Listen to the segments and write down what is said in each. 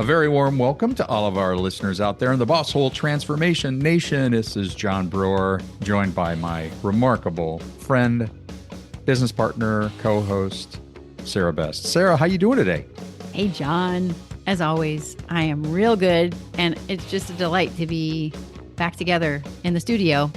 A very warm welcome to all of our listeners out there in the Bosshole Transformation Nation. This is John Brewer, joined by my remarkable friend, business partner, co-host, Sara Best. Sara, how you doing today? Hey, John. As always, I am real good, and it's just a delight to be back together in the studio.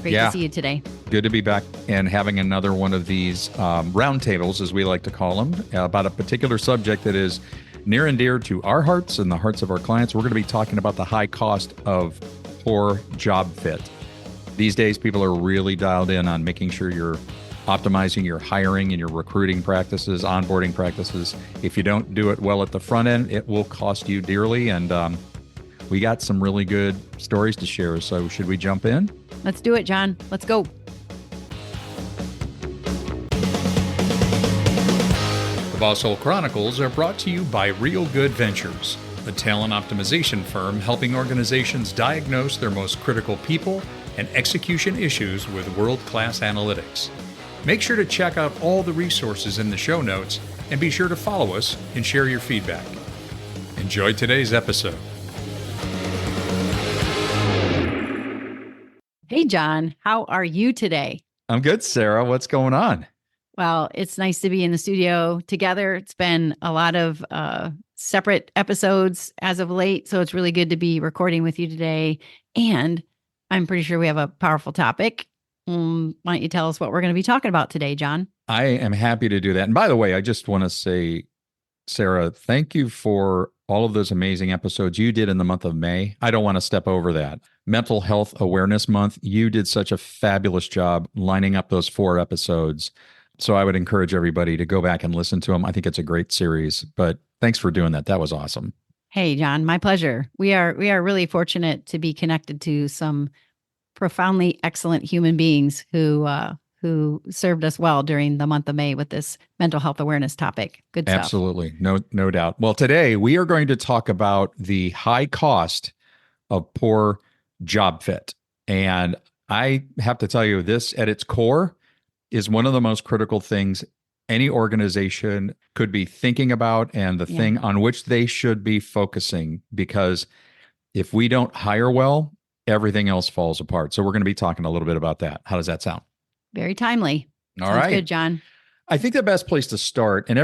Great to see you today. Good to be back and having another one of these roundtables, as we like to call them, about a particular subject that is near and dear to our hearts and the hearts of our clients. We're going to be talking about the high cost of poor job fit. These days, people are really dialed in on making sure you're optimizing your hiring and your recruiting practices, onboarding practices. If you don't do it well at the front end, it will cost you dearly. And we got some really good stories to share. So should we jump in? Let's do it, John. Let's go. The Bosshole Chronicles are brought to you by Real Good Ventures, a talent optimization firm helping organizations diagnose their most critical people and execution issues with world-class analytics. Make sure to check out all the resources in the show notes and be sure to follow us and share your feedback. Enjoy today's episode. Hey, John. How are you today? I'm good, Sara. What's going on? Well, it's nice to be in the studio together. It's been a lot of separate episodes as of late, so it's really good to be recording with you today. And I'm pretty sure we have a powerful topic. Why don't you tell us what we're going to be talking about today, John? I am happy to do that. And by the way, I just want to say, Sara, thank you for all of those amazing episodes you did in the month of May. I don't want to step over that. Mental Health Awareness Month, you did such a fabulous job lining up those 4 episodes. So I would encourage everybody to go back and listen to them. I think it's a great series, but thanks for doing that. That was awesome. Hey, John, my pleasure. We are really fortunate to be connected to some profoundly excellent human beings who served us well during the month of May with this mental health awareness topic. Good stuff. Absolutely. No doubt. Well, today we are going to talk about the high cost of poor job fit. And I have to tell you, this at its core is one of the most critical things any organization could be thinking about and the thing on which they should be focusing, because if we don't hire well, everything else falls apart. So we're going to be talking a little bit about that. How does that sound? Very timely. All Sounds right. good, John. I think the best place to start, and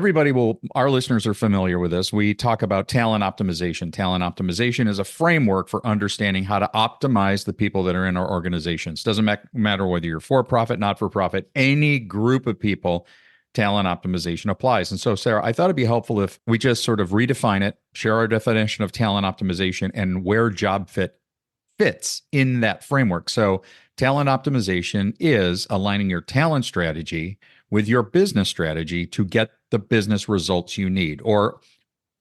our listeners are familiar with this, we talk about talent optimization. Talent optimization is a framework for understanding how to optimize the people that are in our organizations. Doesn't matter whether you're for-profit, not-for-profit, any group of people, talent optimization applies. And so, Sara, I thought it'd be helpful if we just sort of redefine it, share our definition of talent optimization and where job fit fits in that framework. So talent optimization is aligning your talent strategy with your business strategy to get the business results you need, or,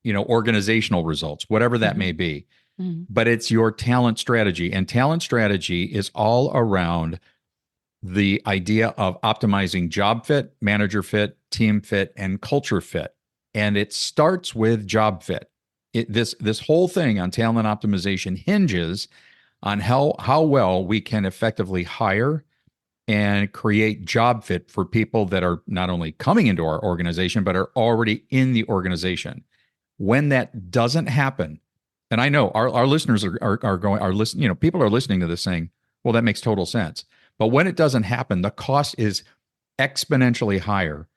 organizational results, whatever that may be. Mm-hmm. But it's your talent strategy, and talent strategy is all around the idea of optimizing job fit, manager fit, team fit, and culture fit. And it starts with job fit. This whole thing on talent optimization hinges on how well we can effectively hire and create job fit for people that are not only coming into our organization, but are already in the organization. When that doesn't happen, and I know our listeners people are listening to this saying, well, that makes total sense. But when it doesn't happen, the cost is exponentially higher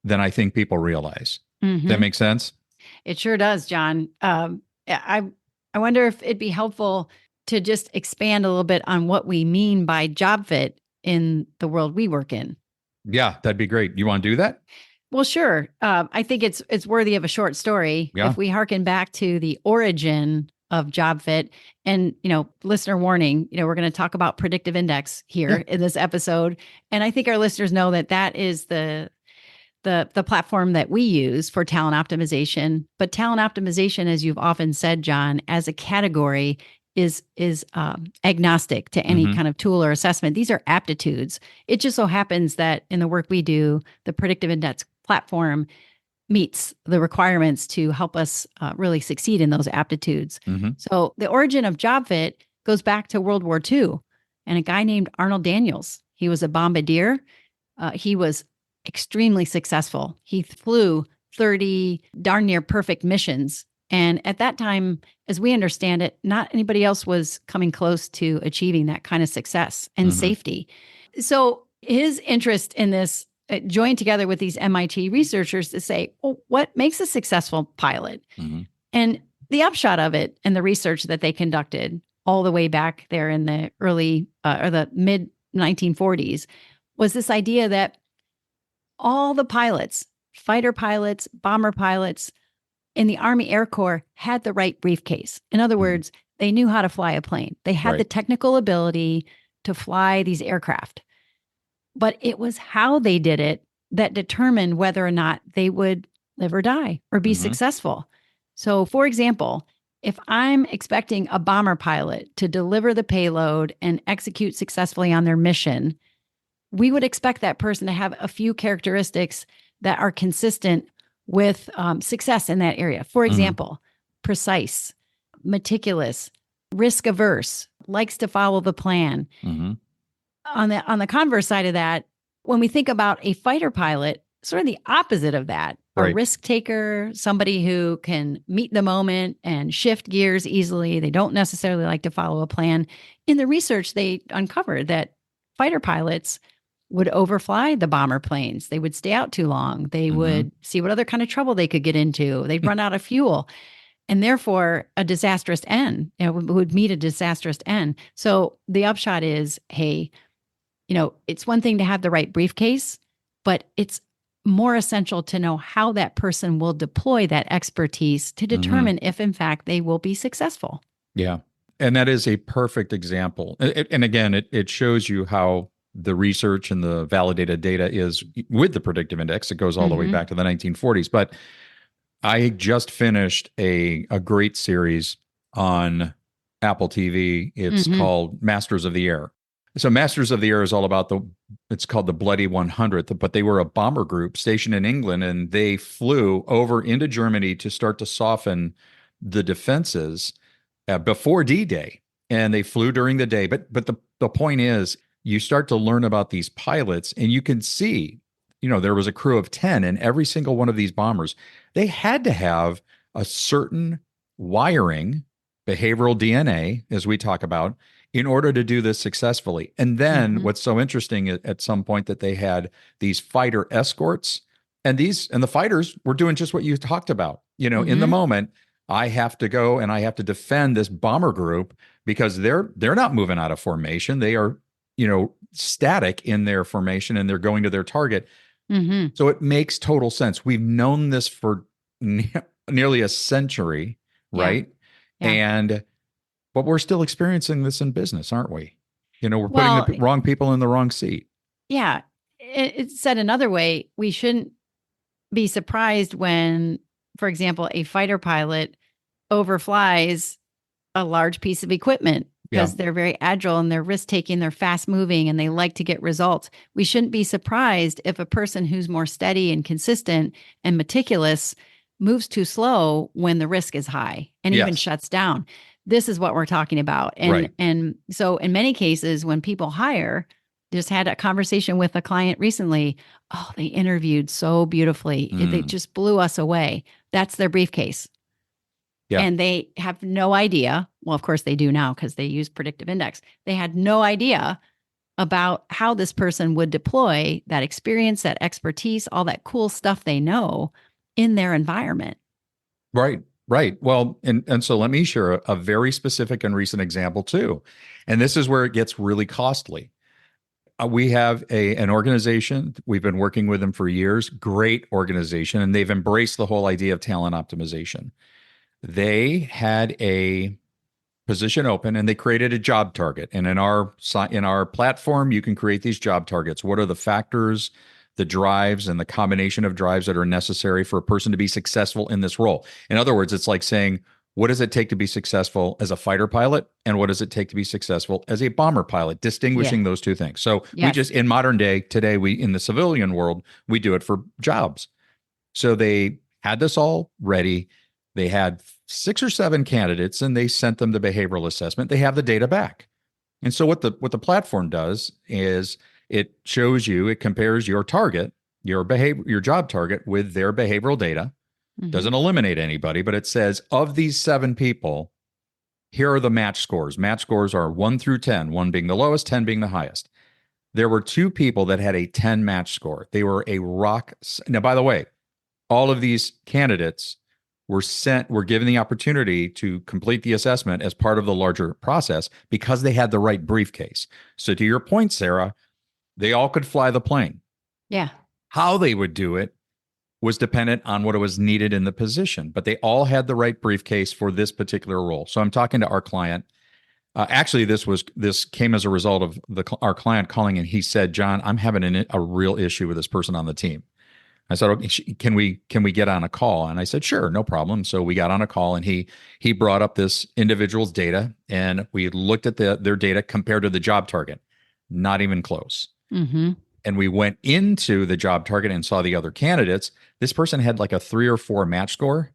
than I think people realize. Mm-hmm. That makes sense? It sure does, John. I wonder if it'd be helpful to just expand a little bit on what we mean by job fit in the world we work in. Yeah, that'd be great. You want to do that? Well, sure. I think it's worthy of a short story. Yeah. If we hearken back to the origin of job fit, and, listener warning, we're going to talk about predictive index here in this episode. And I think our listeners know that is the platform that we use for talent optimization. But talent optimization, as you've often said, John, as a category is agnostic to any kind of tool or assessment. These are aptitudes. It just so happens that in the work we do, the predictive index platform meets the requirements to help us really succeed in those aptitudes. Mm-hmm. So the origin of job fit goes back to World War II and a guy named Arnold Daniels. He was a bombardier. He was extremely successful. He flew 30 darn near perfect missions And at that time, as we understand it, not anybody else was coming close to achieving that kind of success and safety. So his interest in this joined together with these MIT researchers to say, well, what makes a successful pilot? And the upshot of it and the research that they conducted all the way back there in the early or the mid 1940s was this idea that all the pilots, fighter pilots, bomber pilots in the Army Air Corps had the right briefcase. In other words, they knew how to fly a plane. They had the technical ability to fly these aircraft. But it was how they did it that determined whether or not they would live or die or be successful. So, for example, if I'm expecting a bomber pilot to deliver the payload and execute successfully on their mission, we would expect that person to have a few characteristics that are consistent with success in that area. For example, precise, meticulous, risk averse, likes to follow the plan. On the converse side of that, when we think about a fighter pilot, sort of the opposite of that, a risk taker, somebody who can meet the moment and shift gears easily. They don't necessarily like to follow a plan. In the research, they uncovered that fighter pilots would overfly the bomber planes. They would stay out too long. They would see what other kind of trouble they could get into. They'd run out of fuel. And therefore, a disastrous end, would meet a disastrous end. So the upshot is, hey, it's one thing to have the right briefcase, but it's more essential to know how that person will deploy that expertise to determine if, in fact, they will be successful. Yeah. And that is a perfect example. And again, it shows you how the research and the validated data is with the predictive index. It goes all the way back to the 1940s. But I just finished a great series on Apple TV. It's called Masters of the Air. So Masters of the Air is all about it's called the Bloody 100th, but they were a bomber group stationed in England, and they flew over into Germany to start to soften the defenses before D-Day. And they flew during the day. But the point is, you start to learn about these pilots, and you can see, there was a crew of 10, and every single one of these bombers, they had to have a certain wiring, behavioral DNA, as we talk about, in order to do this successfully. And then what's so interesting at some point that they had these fighter escorts, and the fighters were doing just what you talked about. In the moment, I have to go and I have to defend this bomber group because they're not moving out of formation. They are, static in their formation, and they're going to their target. So it makes total sense. We've known this for nearly a century, right? Yeah. But we're still experiencing this in business, aren't we? We're putting the wrong people in the wrong seat. Yeah. It's said another way, we shouldn't be surprised when, for example, a fighter pilot overflies a large piece of equipment because they're very agile and they're risk-taking, they're fast-moving, and they like to get results. We shouldn't be surprised if a person who's more steady and consistent and meticulous moves too slow when the risk is high and even shuts down. This is what we're talking about. And so in many cases, when people hire, just had a conversation with a client recently. Oh, they interviewed so beautifully. They just blew us away. That's their briefcase. Yeah. And they have no idea. Well, of course they do now because they use predictive index. They had no idea about how this person would deploy that experience, that expertise, all that cool stuff they know in their environment. Right. Well, and so let me share a very specific and recent example too. And this is where it gets really costly. We have an organization. We've been working with them for years. Great organization. And they've embraced the whole idea of talent optimization. They had a position open and they created a job target. And in our platform, you can create these job targets. What are the factors, the drives, and the combination of drives that are necessary for a person to be successful in this role? In other words, it's like saying, what does it take to be successful as a fighter pilot? And what does it take to be successful as a bomber pilot? Distinguishing those two things. So we just, in modern day, today, in the civilian world, we do it for jobs. So they had this all ready. They had 6 or 7 candidates, and they sent them the behavioral assessment. They have the data back. And so what the platform does is it shows you, it compares your target, your job target with their behavioral data. Doesn't eliminate anybody, but it says of these 7 people, here are the match scores. Match scores are 1 through 10, 1 being the lowest, 10 being the highest. There were 2 people that had a 10 match score. They were a rock. Now, by the way, all of these candidates were given the opportunity to complete the assessment as part of the larger process because they had the right briefcase. So to your point, Sara, they all could fly the plane. Yeah. How they would do it was dependent on what was needed in the position, but they all had the right briefcase for this particular role. So I'm talking to our client. Actually, this came as a result of our client calling, and he said, "John, I'm having a real issue with this person on the team." I said, "Okay, can we get on a call?" And I said, "Sure, no problem." So we got on a call, and he brought up this individual's data, and we looked at their data compared to the job target. Not even close. And we went into the job target and saw the other candidates. This person had like a 3 or 4 match score.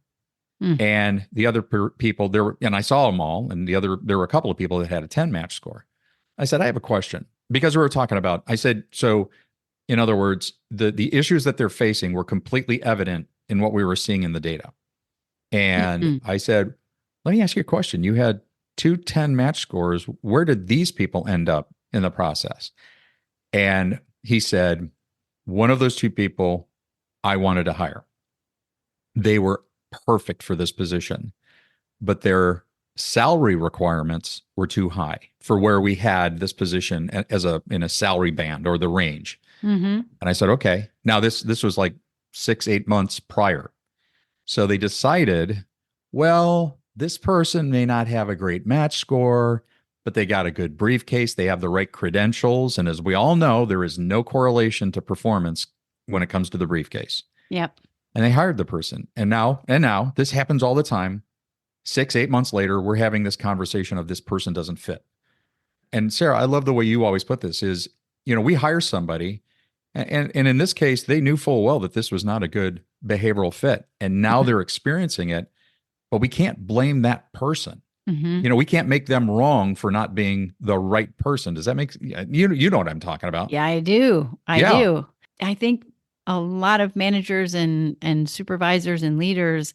And the other people and I saw them all, and there were a couple of people that had a 10 match score. I said, "I have a question," because we were talking about, I said, so in other words, the issues that they're facing were completely evident in what we were seeing in the data. And I said, "Let me ask you a question. You had 2 10 match scores. Where did these people end up in the process?" And he said, "One of those 2 people I wanted to hire. They were perfect for this position, but their salary requirements were too high for where we had this position in a salary band or the range." And I said, "Okay." Now this was like 6-8 months prior. So they decided, well, this person may not have a great match score, but they got a good briefcase. They have the right credentials. And as we all know, there is no correlation to performance when it comes to the briefcase. Yep. And they hired the person. And now this happens all the time. 6-8 months later, we're having this conversation of this person doesn't fit. And Sara, I love the way you always put this is, we hire somebody and in this case, they knew full well that this was not a good behavioral fit. And now they're experiencing it, but we can't blame that person. We can't make them wrong for not being the right person. Does that make you know what I'm talking about? Yeah, I do. I do. I think a lot of managers and supervisors and leaders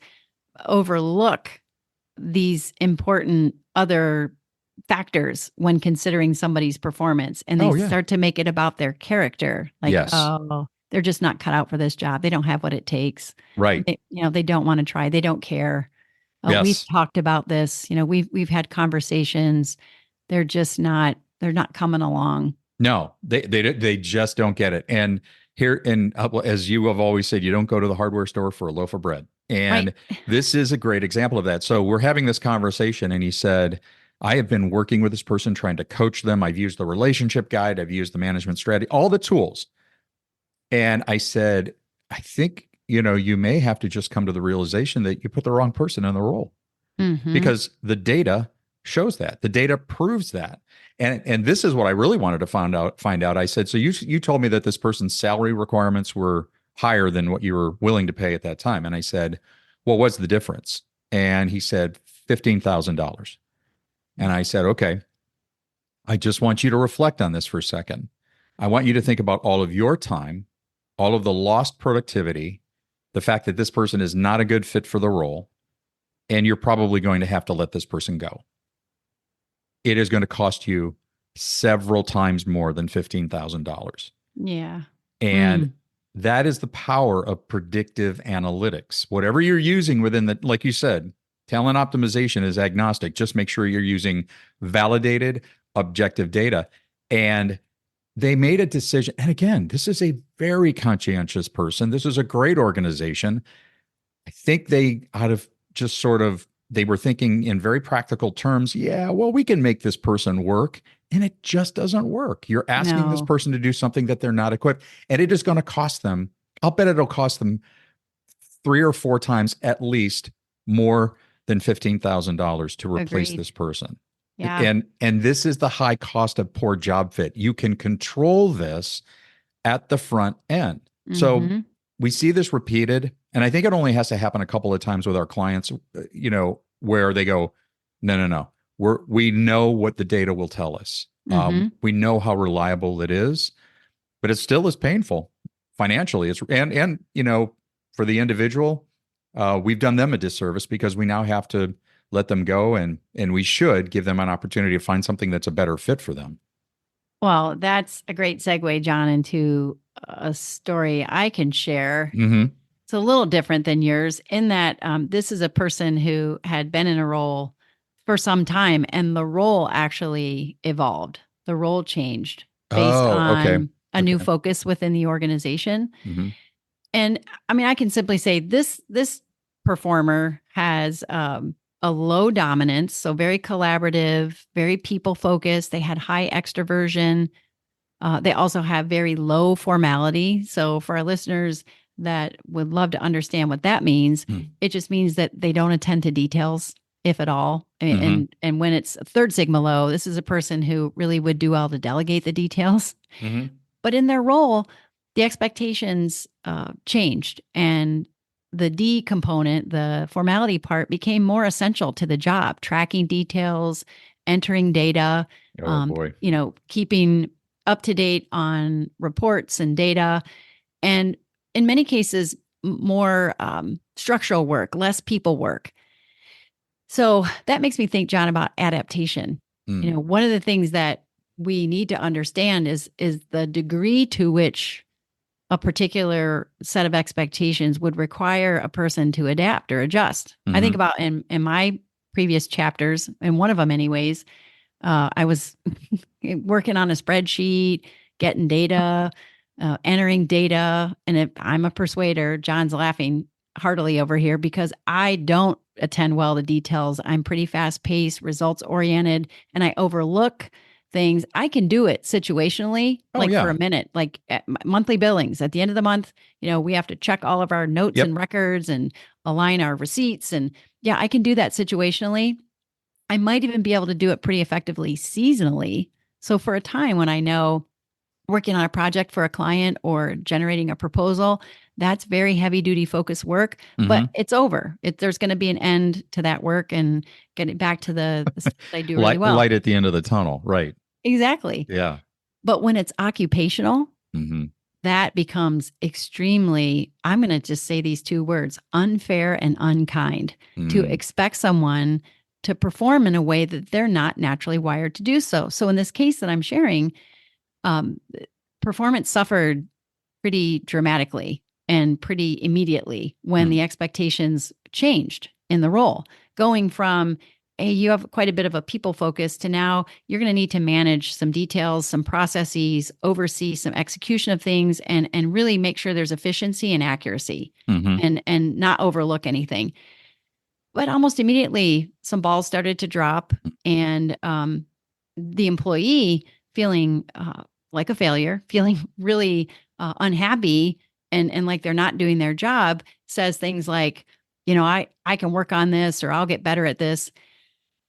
overlook these important other factors when considering somebody's performance, and they start to make it about their character. Like, oh, they're just not cut out for this job. They don't have what it takes. Right. They don't want to try. They don't care. We've talked about this. We've had conversations. They're not coming along. No, they just don't get it. And here, as you have always said, you don't go to the hardware store for a loaf of bread. And this is a great example of that. So we're having this conversation, and he said, "I have been working with this person, trying to coach them. I've used the relationship guide. I've used the management strategy, all the tools." And I said, "I think, you may have to just come to the realization that you put the wrong person in the role." Because the data shows that. The data proves that. And this is what I really wanted to find out. I said, "So you told me that this person's salary requirements were higher than what you were willing to pay at that time." And I said, "Well, what's the difference?" And he said, $15,000. And I said, "Okay, I just want you to reflect on this for a second. I want you to think about all of your time, all of the lost productivity, the fact that this person is not a good fit for the role, and you're probably going to have to let this person go. It is going to cost you several times more than $15,000. Yeah. And that is the power of predictive analytics. Whatever you're using within like you said, talent optimization is agnostic. Just make sure you're using validated, objective data. And they made a decision. And again, this is a very conscientious person. This is a great organization. I think they they were thinking in very practical terms. Yeah, well, we can make this person work. And it just doesn't work. You're asking this person to do something that they're not equipped. And it is going to cost them. I'll bet it'll cost them 3 or 4 times at least more than $15,000 to replace this person. Yeah. And this is the high cost of poor job fit. You can control this at the front end. So we see this repeated. And I think it only has to happen a couple of times with our clients, where they go, no. We know what the data will tell us. We know how reliable it is, but it still is painful financially. And for the individual, we've done them a disservice because we now have to let them go, and we should give them an opportunity to find something that's a better fit for them. Well, that's a great segue, John, into a story I can share. Mm-hmm. It's a little different than yours in that this is a person who had been in a role for some time, and the role actually evolved. The role changed based Oh, okay. on a new Okay. focus within the organization. Mm-hmm. And I mean, I can simply say this performer has a low dominance, so very collaborative, very people focused. They had high extroversion. They also have very low formality. So for our listeners that would love to understand what that means, it just means that they don't attend to details, if at all. And when it's a third sigma low, this is a person who really would do well to delegate the details. Mm-hmm. But in their role, the expectations changed, and the D component, the formality part, became more essential to the job. Tracking details, entering data, Oh boy. keeping up to date on reports and data, and in many cases, more structural work, less people work. So that makes me think, John, about adaptation. One of the things that we need to understand is the degree to which a particular set of expectations would require a person to adapt or adjust. I think about in my previous chapters, in one of them anyways, I was working on a spreadsheet, getting data, entering data. And if I'm a persuader, John's laughing heartily over here because I don't attend well to details. I'm pretty fast paced, results oriented, and I overlook things. I can do it situationally, for a minute, like at monthly billings. At the end of the month, we have to check all of our notes and records and align our receipts. And yeah, I can do that situationally. I might even be able to do it pretty effectively seasonally. So for a time when I know working on a project for a client or generating a proposal, that's very heavy duty focus work, but it's over. There's going to be an end to that work and getting back to the stuff I do really well. Light at the end of the tunnel. Right. Exactly. Yeah. But when it's occupational, that becomes extremely, I'm going to just say these two words, unfair and unkind, to expect someone to perform in a way that they're not naturally wired to do so. So in this case that I'm sharing, performance suffered pretty dramatically and pretty immediately when the expectations changed in the role, going from, hey, you have quite a bit of a people focus to now you're going to need to manage some details, some processes, oversee some execution of things, and really make sure there's efficiency and accuracy and not overlook anything. But almost immediately, some balls started to drop, and the employee feeling like a failure, feeling really unhappy and like they're not doing their job, says things like, I can work on this, or I'll get better at this.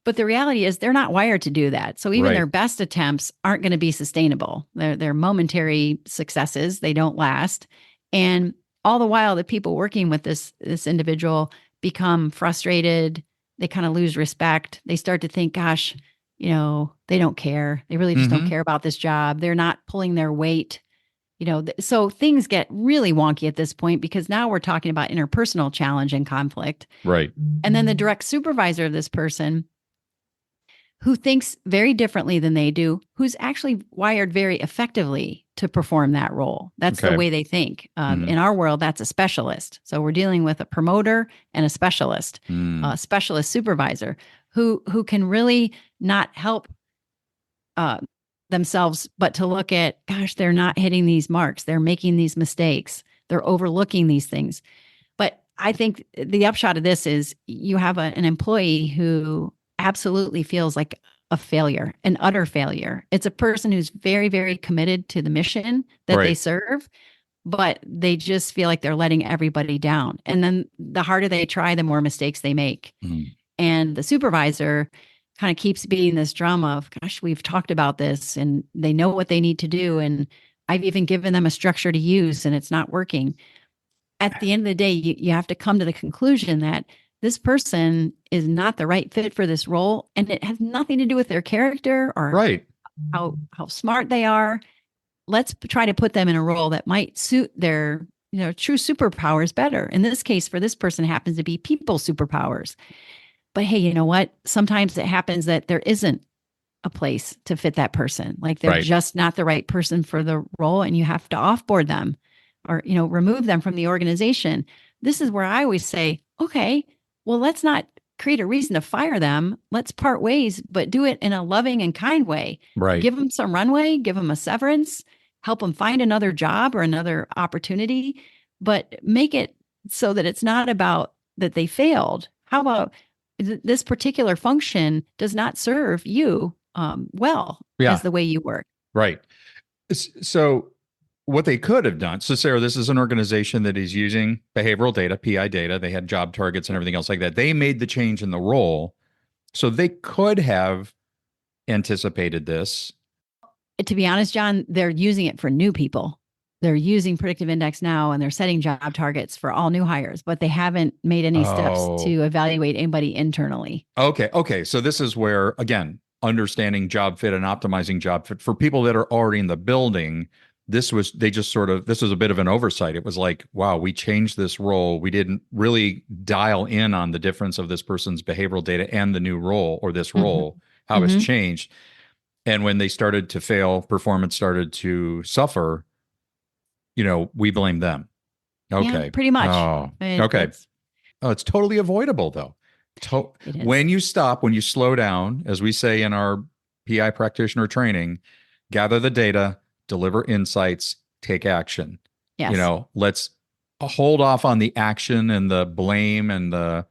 But the reality is they're not wired to do that. So even their best attempts aren't going to be sustainable. They're momentary successes. They don't last. And all the while, the people working with this individual become frustrated. They kind of lose respect. They start to think, gosh, they don't care. They really just don't care about this job. They're not pulling their weight. So things get really wonky at this point because now we're talking about interpersonal challenge and conflict. Right. And then the direct supervisor of this person, who thinks very differently than they do, who's actually wired very effectively to perform that role. That's the way they think. In our world, that's a specialist. So we're dealing with a promoter and a specialist supervisor who can really not help themselves, but to look at, gosh, they're not hitting these marks. They're making these mistakes. They're overlooking these things. But I think the upshot of this is you have an employee who absolutely feels like a failure, an utter failure. It's a person who's very, very committed to the mission that they serve, but they just feel like they're letting everybody down. And then the harder they try, the more mistakes they make. And the supervisor kind of keeps beating this drum of, gosh, we've talked about this and they know what they need to do. And I've even given them a structure to use and it's not working. At the end of the day, you have to come to the conclusion that this person is not the right fit for this role. And it has nothing to do with their character or how smart they are. Let's try to put them in a role that might suit their true superpowers better. In this case, for this person, happens to be people superpowers. But hey, you know what? Sometimes it happens that there isn't a place to fit that person. Like they're Right. just not the right person for the role, and you have to offboard them or, remove them from the organization. This is where I always say, okay, well, let's not create a reason to fire them. Let's part ways, but do it in a loving and kind way. Right. Give them some runway, give them a severance, help them find another job or another opportunity, but make it so that it's not about that they failed. How about this particular function does not serve you well as the way you work? Right. So what they could have done. So Sarah, this is an organization that is using behavioral data, PI data. They had job targets and everything else like that. They made the change in the role. So they could have anticipated this. To be honest, John, they're using it for new people. They're using predictive index now, and they're setting job targets for all new hires, but they haven't made any steps to evaluate anybody internally. Okay. So this is where, again, understanding job fit and optimizing job fit for people that are already in the building. This was a bit of an oversight. It was like, wow, we changed this role. We didn't really dial in on the difference of this person's behavioral data and the new role, or this role, how it's changed. And when they started to fail, performance started to suffer, we blame them. Okay. Yeah, pretty much. Oh, okay. It's totally avoidable though. When you stop, when you slow down, as we say in our PI practitioner training, gather the data, deliver insights, take action. Yes. Let's hold off on the action and the blame and the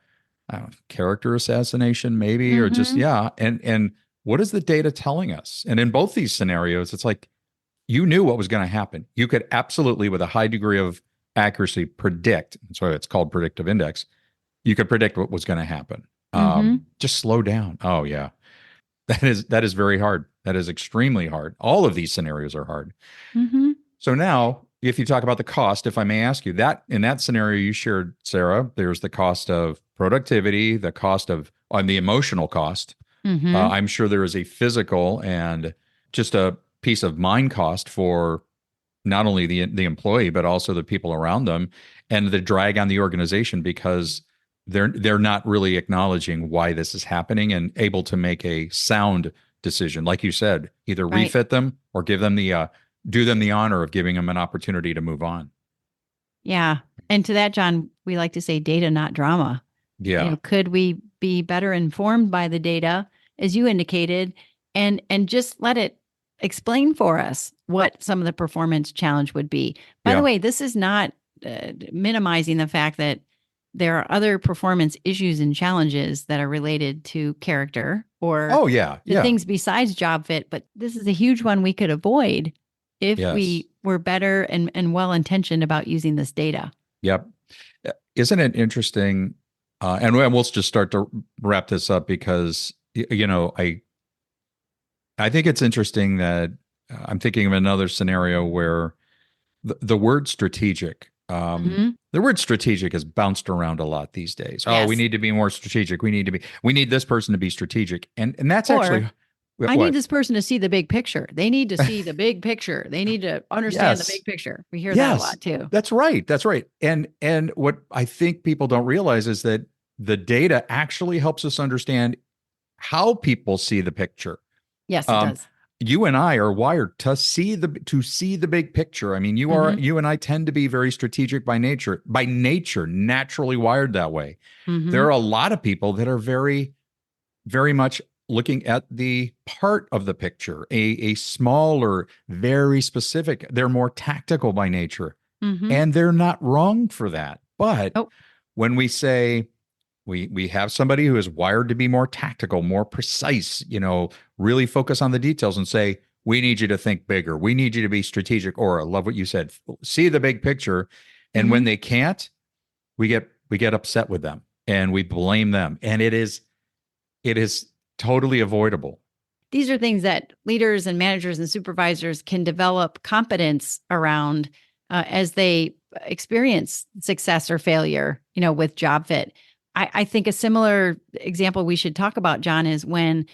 character assassination, maybe, or just, And what is the data telling us? And in both these scenarios, it's like, you knew what was going to happen. You could absolutely, with a high degree of accuracy, predict. That's why it's called predictive index. You could predict what was going to happen. Just slow down. Oh yeah. That is very hard. That is extremely hard. All of these scenarios are hard. So now, if you talk about the cost, if I may ask you, that in that scenario you shared, Sarah, there's the cost of productivity, the cost of the emotional cost. I'm sure there is a physical and just a peace of mind cost for not only the employee, but also the people around them, and the drag on the organization, because they're not really acknowledging why this is happening and able to make a sound decision. Like you said, either refit them or give them do them the honor of giving them an opportunity to move on. Yeah. And to that, John, we like to say data, not drama. Yeah. Could we be better informed by the data, as you indicated, and just let it explain for us what some of the performance challenge would be? By the way, this is not minimizing the fact that there are other performance issues and challenges that are related to character or things besides job fit. But this is a huge one we could avoid if we were better and well-intentioned about using this data. Yep. Isn't it interesting? And we'll just start to wrap this up, because, I think it's interesting that I'm thinking of another scenario where the word strategic, the word strategic has bounced around a lot these days. Oh, we need to be more strategic. We need this person to be strategic. And that's actually, I need this person to see the big picture. They need to see the big picture. They need to understand the big picture. We hear that a lot too. That's right. And what I think people don't realize is that the data actually helps us understand how people see the picture. Yes, it does. You and I are wired to see the big picture. I mean, you and I tend to be very strategic by nature, naturally wired that way. There are a lot of people that are very, very much looking at the part of the picture, a smaller, very specific. They're more tactical by nature, and they're not wrong for that. But when we say we have somebody who is wired to be more tactical, more precise, really focus on the details and say, we need you to think bigger. We need you to be strategic. Or I love what you said, see the big picture. And when they can't, we get upset with them and we blame them. And it is totally avoidable. These are things that leaders and managers and supervisors can develop competence around as they experience success or failure, with job fit. I think a similar example we should talk about, John, is when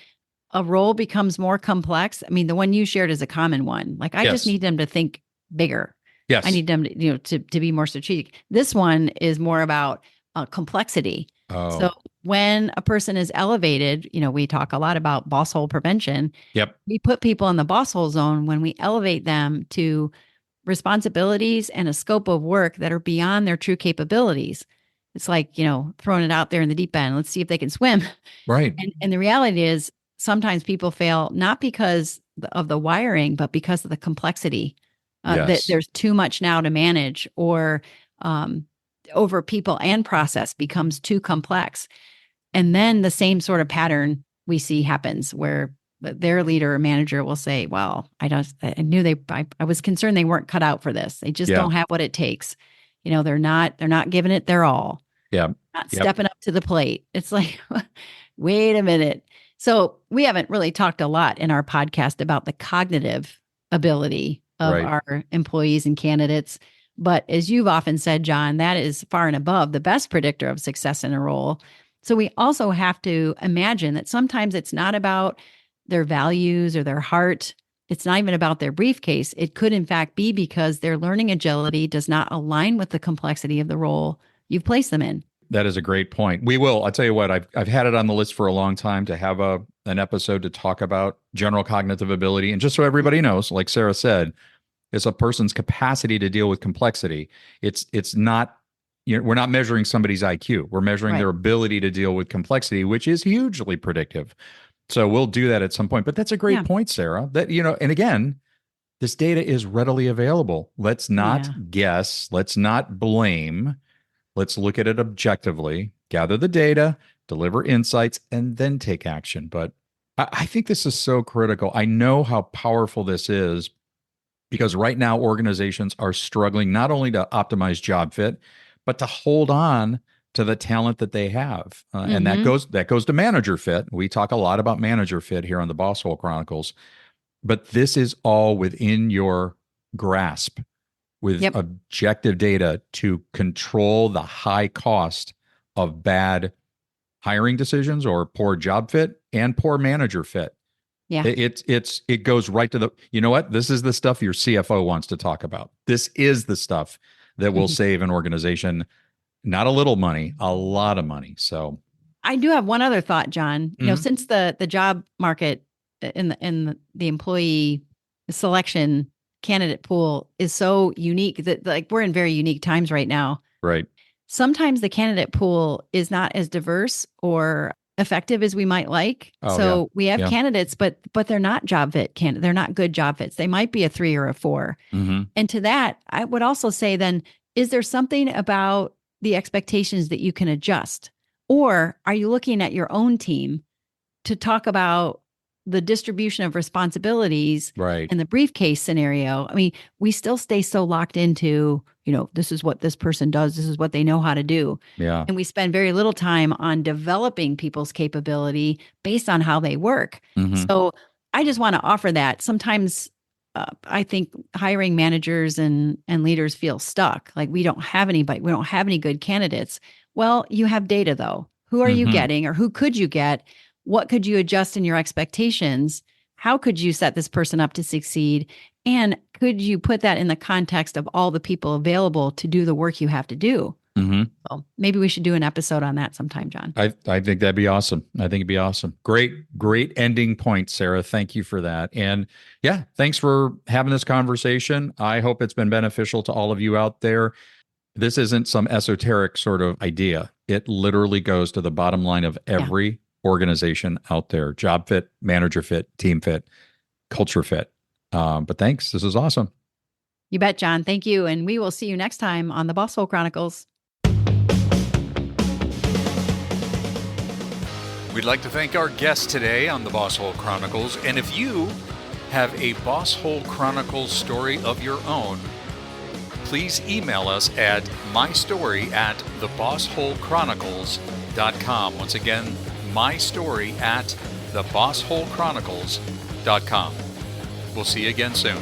a role becomes more complex. I mean, the one you shared is a common one. Like, I just need them to think bigger. Yes. I need them to be more strategic. This one is more about complexity. Oh. So when a person is elevated, we talk a lot about boss hole prevention. Yep. We put people in the boss hole zone when we elevate them to responsibilities and a scope of work that are beyond their true capabilities. It's like, throwing it out there in the deep end. Let's see if they can swim. Right. And the reality is sometimes people fail not because of the wiring, but because of the complexity. That Yes. there's too much now to manage, or over people and process becomes too complex. And then the same sort of pattern we see happens where their leader or manager will say, well, I was concerned they weren't cut out for this. They just don't have what it takes. They're not giving it their all. Yeah. Not stepping up to the plate. It's like, wait a minute. So we haven't really talked a lot in our podcast about the cognitive ability of our employees and candidates. But as you've often said, John, that is far and above the best predictor of success in a role. So we also have to imagine that sometimes it's not about their values or their heart. It's not even about their briefcase. It could, in fact, be because their learning agility does not align with the complexity of the role you've placed them in. That is a great point. We will. I'll tell you what, I've had it on the list for a long time to have an episode to talk about general cognitive ability. And just so everybody knows, like Sara said, it's a person's capacity to deal with complexity. It's not, we're not measuring somebody's IQ. We're measuring their ability to deal with complexity, which is hugely predictive. So we'll do that at some point. But that's a great point, Sara, that, and again, this data is readily available. Let's not guess. Let's not blame. Let's look at it objectively, gather the data, deliver insights, and then take action. But I think this is so critical. I know how powerful this is because right now organizations are struggling not only to optimize job fit, but to hold on to the talent that they have. And that goes to manager fit. We talk a lot about manager fit here on the Bosshole Chronicles, but this is all within your grasp with objective data to control the high cost of bad hiring decisions or poor job fit and poor manager fit. Yeah. It goes right to the, what? This is the stuff your CFO wants to talk about. This is the stuff that will save an organization not a little money, a lot of money. So I do have one other thought, John. Since the job market in the employee selection candidate pool is so unique that we're in very unique times right now. Right. Sometimes the candidate pool is not as diverse or effective as we might like. We have candidates, but they're not job fit candidates. They're not good job fits. They might be a 3 or a 4. And to that, I would also say then, is there something about the expectations that you can adjust? Or are you looking at your own team to talk about the distribution of responsibilities in the briefcase scenario? I mean, we still stay so locked into, this is what this person does. This is what they know how to do. Yeah. And we spend very little time on developing people's capability based on how they work. So I just want to offer that. Sometimes I think hiring managers and leaders feel stuck. Like we don't have anybody. We don't have any good candidates. Well, you have data though. Who are you getting, or who could you get? What could you adjust in your expectations? How could you set this person up to succeed? And could you put that in the context of all the people available to do the work you have to do? So maybe we should do an episode on that sometime, John. I think that'd be awesome. I think it'd be awesome. Great ending point, Sara. Thank you for that. And yeah, thanks for having this conversation. I hope it's been beneficial to all of you out there. This isn't some esoteric sort of idea. It literally goes to the bottom line of every organization out there: job fit, manager fit, team fit, culture fit. But thanks. This is awesome. You bet, John. Thank you. And we will see you next time on the Bosshole Chronicles. We'd like to thank our guests today on the Bosshole Chronicles. And if you have a Bosshole Chronicles story of your own, please email us at mystory@thebossholechronicles.com. Once again, mystory@thebossholechronicles.com. We'll see you again soon.